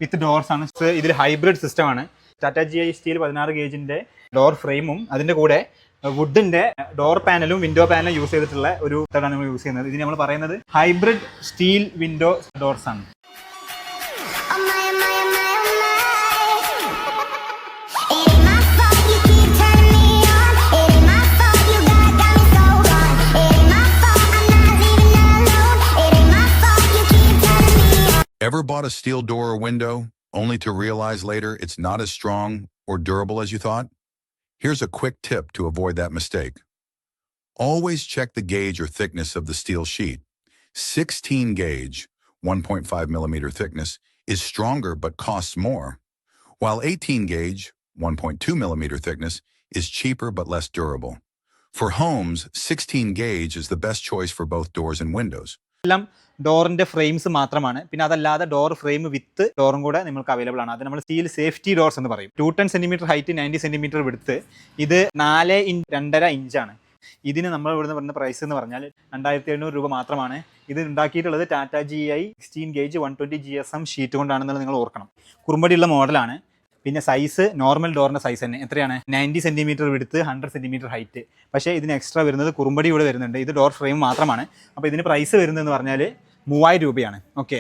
വിത്ത് doors ആണ്. ഇതിൽ hybrid system ആണ്. ടാറ്റ GI സ്റ്റീൽ 16 ഗേജിന്റെ ഡോർ ഫ്രെയിമും അതിന്റെ കൂടെ വുഡിന്റെ ഡോർ പാനലും വിൻഡോ പാനലും യൂസ് ചെയ്തിട്ടുള്ള ഒരു മെത്തേഡാണ് നമ്മൾ യൂസ് ചെയ്യുന്നത്. ഇതിന് നമ്മൾ പറയുന്നത് ഹൈബ്രിഡ് സ്റ്റീൽ വിൻഡോ ഡോർസ് ആണ്. Ever bought a steel door or window only to realize later it's not as strong or durable as you thought? Here's a quick tip to avoid that mistake. Always check the gauge or thickness of the steel sheet. 16 gauge, 1.5 millimeter thickness, is stronger but costs more, while 18 gauge, 1.2 millimeter thickness, is cheaper but less durable. For homes, 16 gauge is the best choice for both doors and windows. എല്ലാം ഡോറിന്റെ frames മാത്രമാണ്. പിന്നെ അതല്ലാതെ door frame വിത്ത് ഡോറും കൂടെ നിങ്ങൾക്ക് available ആണ്. അത് നമ്മൾ സ്റ്റീൽ സേഫ്റ്റി ഡോർസ് എന്ന് പറയും. 210 സെന്റിമീറ്റർ ഹൈറ്റ്, 90 സെന്റിമീറ്റർ വിഡ്ത്ത്. ഇത് 4.2 ഇഞ്ചാണ്. ഇതിന് നമ്മൾ ഇവിടുന്ന് പറഞ്ഞ പ്രൈസ് എന്ന് പറഞ്ഞാൽ 2700 രൂപ മാത്രമാണ്. ഇത് ഉണ്ടാക്കിയിട്ടുള്ളത് Tata GI 16 gauge 120 GSM sheet കൊണ്ടാണെന്നുള്ളത് നിങ്ങൾ ഓർക്കണം. കുറുമ്പടിയുള്ള മോഡലാണ്. പിന്നെ സൈസ് നോർമൽ ഡോറിൻ്റെ സൈസ് തന്നെ എത്രയാണ്? 90 സെന്റിമീറ്റർ വിഡ്ത്ത്, 100 സെന്റിമീറ്റർ ഹൈറ്റ്. പക്ഷേ ഇതിന് എക്സ്ട്രാ വരുന്നത് കുറുമ്പടി കൂടെ വരുന്നുണ്ട്. ഇത് ഡോർ ഫ്രെയിം മാത്രമാണ്. അപ്പോൾ ഇതിന് പ്രൈസ് വരുന്നതെന്ന് പറഞ്ഞാൽ 3000 രൂപയാണ്. ഓക്കെ.